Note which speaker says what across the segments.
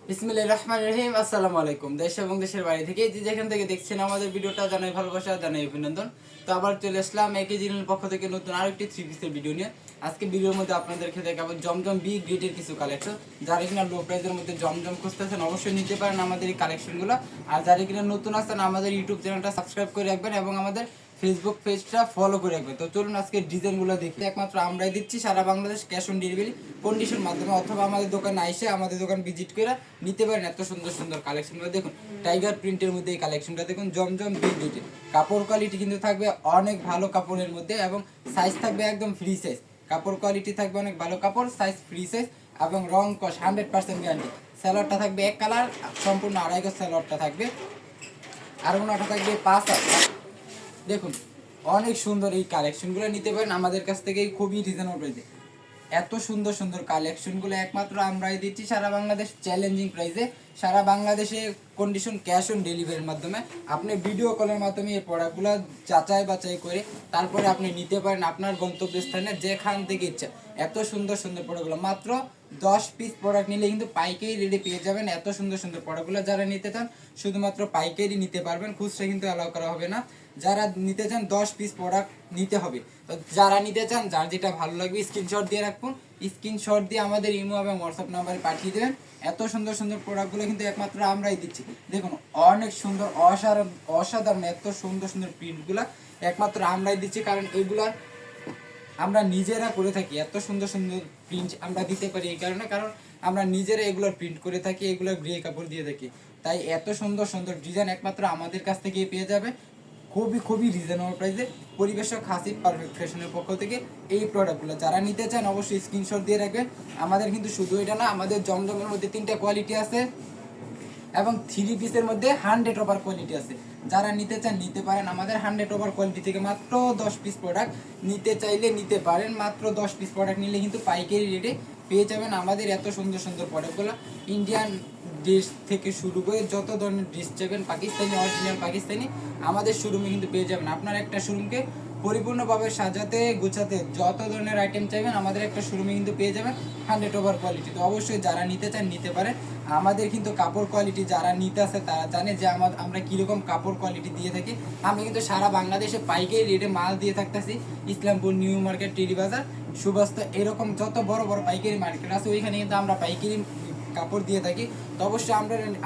Speaker 1: বিসমিল্লাহির রহমানির রহিম। আসসালামু আলাইকুম। দেশ এবং দেশের বাইরে থেকে যে যেখান থেকে দেখছেন আমাদের ভিডিওটা জানাই ভালোবাসা, জানাই অভিনন্দন। তো আবার চলে আসলাম একে জিনের পক্ষ থেকে নতুন আরেকটি 3 পিসের ভিডিও নিয়ে। আজকে ভিডিওর মধ্যে আপনাদেরকে দেখাবো জমজম বি গ্রেডের কিছু কালেকশন। যারা কিনা লো প্রাইসের মধ্যে জমজম খুঁজতেছেন অবশ্যই নিতে পারেন আমাদের এই কালেকশনগুলো। আর যারা কিনা নতুন আছেন আমাদের ইউটিউব চ্যানেলটা সাবস্ক্রাইব করে রাখবেন এবং আমাদের ফেসবুক পেজটা ফলো করে রাখবেন। তো চলুন আজকে ডিজাইনগুলো দেখি। একমাত্র আমরাই দিচ্ছি সারা Bangladesh cash on delivery condition মাধ্যমে, অথবা আমাদের দোকানে এসে আমাদের দোকান ভিজিট করে নিতে পারেন। এত সুন্দর সুন্দর কালেকশনগুলো দেখুন। টাইগার প্রিন্টের মধ্যে এই কালেকশনটা দেখুন, জমজম বিগ ডিটেল। কাপড় কোয়ালিটি কিন্তু থাকবে অনেক ভালো কাপড়ের মধ্যে এবং সাইজ থাকবে একদম ফ্রি সাইজ। কাপড় কোয়ালিটি থাকবে অনেক ভালো কাপড়, সাইজ ফ্রি সাইজ এবং রং কস 100% গ্যারান্টি। স্যালোয়ারটা থাকবে এক কালার, সম্পূর্ণ আড়াই গজ স্যালোয়ারটা থাকবে। আর ওনাটা থাকবে 5 হাত। দেখুন অনেক সুন্দর এই কালেকশনগুলো নিতে পারেন আমাদের কাছ থেকে খুবই রিজনেবল প্রাইসে। এত সুন্দর সুন্দর কালেকশনগুলো একমাত্র আমরাই দিচ্ছি সারা বাংলাদেশ চ্যালেঞ্জিং প্রাইসে। সারা বাংলাদেশে কন্ডিশন ক্যাশ অন ডেলিভারির মাধ্যমে আপনি ভিডিও কলের মাধ্যমে এই প্রোডাক্টগুলো যাচাই বাছাই করে তারপরে আপনি নিতে পারেন আপনার গন্তব্যস্থানে যেখান থেকে ইচ্ছা। এত সুন্দর সুন্দর প্রোডাক্টগুলো মাত্র 10 পিস প্রোডাক্ট নিলে কিন্তু পাইকারি রেটে পেয়ে যাবেন। এত সুন্দর সুন্দর প্রোডাক্টগুলো যারা নিতে চান শুধুমাত্র পাইকারি নিতে পারবেন, খুচরা কিন্তু অ্যালাউ করা হবে না। যারা নিতে চান 10 পিস প্রোডাক্ট নিতে হবে। তো যারা নিতে চান যার যেটা ভালো লাগবে স্ক্রিনশট দিয়ে রাখুন, স্ক্রিনশট দিয়ে আমাদের ইমো এবং হোয়াটসঅ্যাপ নাম্বারে পাঠিয়ে দেবেন। এত সুন্দর সুন্দর প্রোডাক্টগুলো কিন্তু একমাত্র আমরাই দিচ্ছি। দেখুন অনেক সুন্দর অসাধারণ এত সুন্দর সুন্দর প্রিন্টগুলো একমাত্র আমরাই দিচ্ছি, কারণ এগুলার আমরা নিজেরা করে থাকি। এত সুন্দর সুন্দর প্রিন্ট আমরা দিতে পারি এই কারণে, কারণ আমরা নিজেরা এগুলোর প্রিন্ট করে থাকি, এগুলোর গ্রে কাপড় দিয়ে থাকি। তাই এত সুন্দর সুন্দর ডিজাইন একমাত্র আমাদের কাছ থেকে পেয়ে যাবে খুবই রিজনেবল প্রাইসে। পরিবেশক হাসিব পারফেক্ট ফ্যাশনের পক্ষ থেকে এই প্রোডাক্টগুলো যারা নিতে চান অবশ্যই স্ক্রিনশট দিয়ে রাখবেন। আমাদের কিন্তু শুধু এটা না, আমাদের জমজমের মধ্যে 3টা কোয়ালিটি আছে এবং 3 পিসের মধ্যে 100 ওভার কোয়ালিটি আছে। যারা নিতে চান নিতে পারেন আমাদের 100 ওভার কোয়ালিটি থেকে মাত্র 10 পিস প্রোডাক্ট নিতে চাইলে নিতে পারেন। মাত্র 10 পিস প্রোডাক্ট নিলে কিন্তু পাইকারি রেটে পেয়ে যাবেন আমাদের এত সুন্দর সুন্দর প্রোডাক্টগুলো। ইন্ডিয়ান ড্রেস থেকে শুরু করে যত ধরনের ড্রেস চাইবেন, পাকিস্তানি অরিজিনাল পাকিস্তানি আমাদের শোরুমে কিন্তু পেয়ে যাবেন। আপনার একটা শোরুমকে পরিপূর্ণভাবে সাজাতে গুছাতে যত ধরনের আইটেম চাইবেন আমাদের একটা শোরুমে কিন্তু পেয়ে যাবেন 100 ওভার কোয়ালিটি। তো অবশ্যই যারা নিতে চান নিতে পারেন। আমাদের কিন্তু কাপড় কোয়ালিটি যারা নিতে আসে তারা জানে যে আমরা কীরকম কাপড় কোয়ালিটি দিয়ে থাকি। আমি কিন্তু সারা বাংলাদেশে পাইকারি রেটে মাল দিয়ে থাকতেছি। ইসলামপুর, নিউ মার্কেট, টেরি বাজার, সুবাস্তা, এরকম যত বড় বড় পাইকারি মার্কেট আছে ওইখানে কিন্তু আমরা পাইকারি কাপড় দিয়ে থাকি। তো অবশ্যই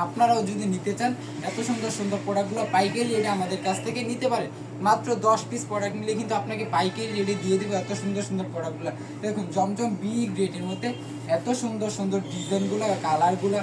Speaker 1: আপনারাও যদি নিতে চান এত সুন্দর সুন্দর প্রোডাক্টগুলো পাইকারি রেটে আমাদের কাছ থেকে নিতে পারেন। মাত্র 10 পিস প্রোডাক্ট নিলে কিন্তু আপনাকে পাইকারি রেটে দিয়ে দেবো এত সুন্দর সুন্দর প্রোডাক্টগুলো। দেখুন জমজম বি গ্রেডের মধ্যে এত সুন্দর সুন্দর ডিজাইনগুলো, কালারগুলো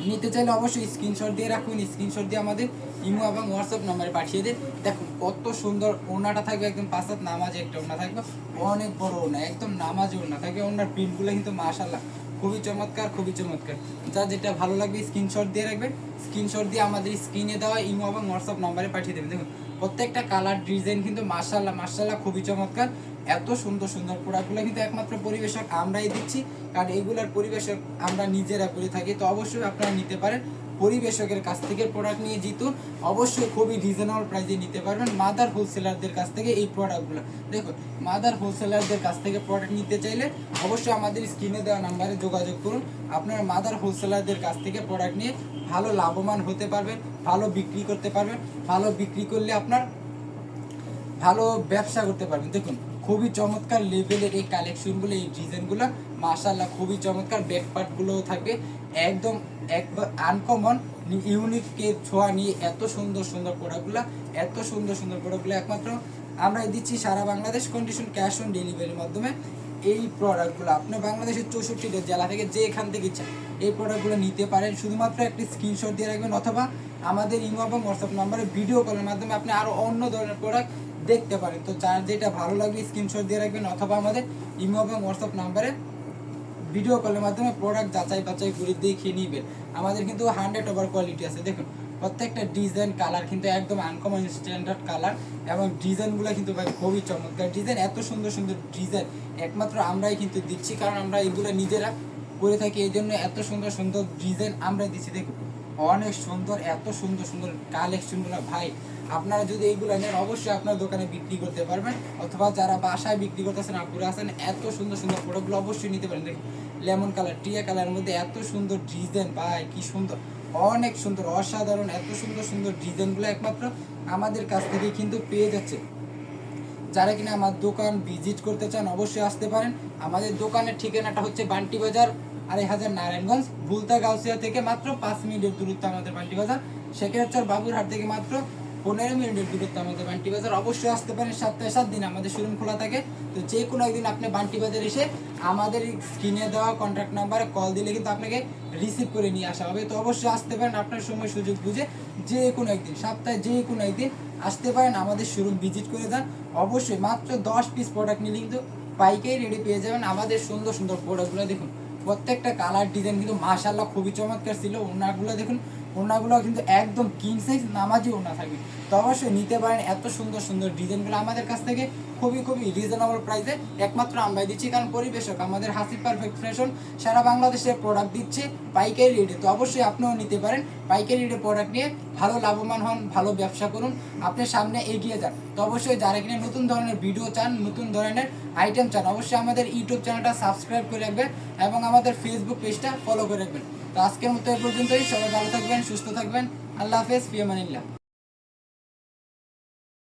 Speaker 1: নিতে চাইলে অবশ্যই স্ক্রিনশট দিয়ে রাখুন। স্ক্রিনশট দিয়ে আমাদের ইমো এবং হোয়াটসঅ্যাপ নাম্বারে পাঠিয়ে দিন। দেখুন কত সুন্দর ওড়নাটা থাকবে, একদম 5 হাত নামাজে একটা ওড়না থাকবে, অনেক বড় ওড়না, একদম নামাজে ওড়না থাকবে। ওড়নার প্রিন্টগুলো কিন্তু মাশাআল্লাহ খুবই চমৎকার খুবই চমৎকার। যা যেটা ভালো লাগবে স্ক্রিনশট দিয়ে রাখবেন। স্ক্রিনশট দিয়ে আমাদের স্ক্রিনে দেওয়া ইমো এবং হোয়াটসঅ্যাপ নাম্বারে পাঠিয়ে দেবেন। দেখুন প্রত্যেকটা কালার ডিজাইন কিন্তু মাশাআল্লাহ খুবই চমৎকার। এত সুন্দর সুন্দর প্রোডাক্টগুলো কিন্তু একমাত্র পরিবেশক আমরাই দিচ্ছি, কারণ এইগুলার পরিবেশক আমরা নিজেরা করে থাকি। তো অবশ্যই আপনারা নিতে পারেন পরিবেশকের কাছ থেকে প্রোডাক্ট নিয়ে জিতুন। অবশ্যই খুবই রিজনেবল প্রাইসে নিতে পারবেন মাদার হোলসেলারদের কাছ থেকে এই প্রোডাক্টগুলো। দেখুন মাদার হোলসেলারদের কাছ থেকে প্রোডাক্ট নিতে চাইলে অবশ্যই আমাদের স্ক্রিনে দেওয়া নাম্বারে যোগাযোগ করুন। আপনারা মাদার হোলসেলারদের কাছ থেকে প্রোডাক্ট নিয়ে ভালো লাভবান হতে পারবেন, ভালো বিক্রি করতে পারবেন। ভালো বিক্রি করলে আপনার ভালো ব্যবসা করতে পারবেন। দেখুন খুবই চমৎকার লেভেলের এই কালেকশনগুলো, এই ডিজাইনগুলো মাশাআল্লাহ খুবই চমৎকার। ব্যাক পার্টগুলোও থাকবে একদম আনকমন ইউনিকের ছোঁয়া নিয়ে এত সুন্দর সুন্দর প্রোডাক্টগুলো, এত সুন্দর সুন্দর প্রোডাক্টগুলো একমাত্র আমরাই দিচ্ছি সারা বাংলাদেশ কন্ডিশন ক্যাশ অন ডেলিভারির মাধ্যমে। এই প্রোডাক্টগুলো আপনি বাংলাদেশের 64টা জেলা থেকে যেখান থেকে ইচ্ছা এই প্রোডাক্টগুলো নিতে পারেন। শুধুমাত্র একটি স্ক্রিনশট দিয়ে রাখবেন অথবা আমাদের ইমো এবং হোয়াটসঅ্যাপ নাম্বারে ভিডিও কলের মাধ্যমে আপনি আরও অন্য ধরনের প্রোডাক্ট দেখতে পারেন। তো যার যেটা ভালো লাগবে স্ক্রিনশট দিয়ে রাখবেন অথবা আমাদের ইমো এবং হোয়াটসঅ্যাপ নাম্বারে ভিডিও কলের মাধ্যমে প্রোডাক্ট যাচাই বাছাই করে দেখে নেবেন। আমাদের কিন্তু 100 ওভার কোয়ালিটি আছে। দেখুন প্রত্যেকটা ডিজাইন কালার কিন্তু একদম আনকমন স্ট্যান্ডার্ড কালার এবং ডিজাইনগুলো কিন্তু ভাই খুবই চমৎকার ডিজাইন। এত সুন্দর সুন্দর ডিজাইন একমাত্র আমরাই কিন্তু দিচ্ছি, কারণ আমরা এগুলো নিজেরা করে থাকি, এই জন্য এত সুন্দর সুন্দর ডিজাইন আমরাই দিচ্ছি। দেখুন অনেক সুন্দর এত সুন্দর সুন্দর কালেকশনগুলো ভাই। আপনারা যদি এইগুলো নেন অবশ্যই আপনার দোকানে বিক্রি করতে পারবেন, অথবা যারা বাসায় বিক্রি করতেছেন আপুরা আছেন এত সুন্দর সুন্দর প্রোডাক্টগুলো অবশ্যই নিতে পারেন। দেখুন লেমন কালার, টিয়া কালারের মধ্যে এত সুন্দর ডিজাইন ভাই, কি সুন্দর, অনেক সুন্দর, অসাধারণ, এত সুন্দর সুন্দর ডিজাইনগুলো একমাত্র আমাদের কাছ থেকে কিন্তু পেয়ে যাচ্ছে। যারা কিনা আমার দোকান ভিজিট করতে চান অবশ্যই আসতে পারেন। আমাদের দোকানের ঠিকানাটা হচ্ছে বান্টি বাজার ২,৫০০ নারায়ণগঞ্জ, বুলতা গাউসিয়া থেকে মাত্র 5 মিনিটের দূরত্ব আমাদের বান্টি বাজার। শেখেরচর বাবুরহাট থেকে মাত্র 15 মিনিটের দূরত্ব আমাদের বান্টি বাজার। অবশ্যই আসতে পারেন, সপ্তাহে 7 দিন আমাদের শোরুম খোলা থাকে। তো যে কোনো একদিন আপনি বান্টি বাজার এসে আমাদের স্ক্রিনে দেওয়া কন্ট্যাক্ট নাম্বারে কল দিলে কিন্তু আপনাকে রিসিভ করে নিয়ে আসা হবে। তো অবশ্যই আসতে পারেন আপনার সময় সুযোগ বুঝে, যে কোনো একদিন, সপ্তাহে যে কোনো একদিন আসতে পারেন, আমাদের শোরুম ভিজিট করে যান। অবশ্যই মাত্র 10 পিস প্রোডাক্ট নিলে কিন্তু পাইকারি রেডি পেয়ে যাবেন। আমাদের সুন্দর সুন্দর প্রোডাক্টগুলো দেখুন, প্রত্যেকটা কালার ডিজাইন কিন্তু মাশাআল্লাহ খুবই চমৎকার ছিল। ওনাগুলো দেখুন, ওনাগুলো কিন্তু একদম কিং সাইজ নামাজি ওনা থাকবে। তো অবশ্যই নিতে পারেন, এত সুন্দর সুন্দর ডিজাইনগুলো আমাদের কাছ থেকে খুবই খুবই রিজনেবল প্রাইসে একমাত্র আমরাই দিচ্ছি। কারণ পরিবেশক আমাদের হাসি পারফেক্ট ফ্যাশন সারা বাংলাদেশে প্রোডাক্ট দিচ্ছে পাইকারি রেটে। তো অবশ্যই আপনিও নিতে পারেন, পাইকারি রেটে প্রোডাক্ট নিয়ে ভালো লাভবান হন, ভালো ব্যবসা করুন, আপনার সামনে এগিয়ে যান। তো অবশ্যই যারা কিনা নতুন ধরনের ভিডিও চান, নতুন ধরনের আইটেম চান, অবশ্যই আমাদের ইউটিউব চ্যানেলটা সাবস্ক্রাইব করে রাখবেন এবং আমাদের ফেসবুক পেজটা ফলো করে রাখবেন। তো আজকের মতো এ পর্যন্তই, সবাই ভালো থাকবেন, সুস্থ থাকবেন, আল্লাহ হাফেজ, ফি আমানিল্লাহ।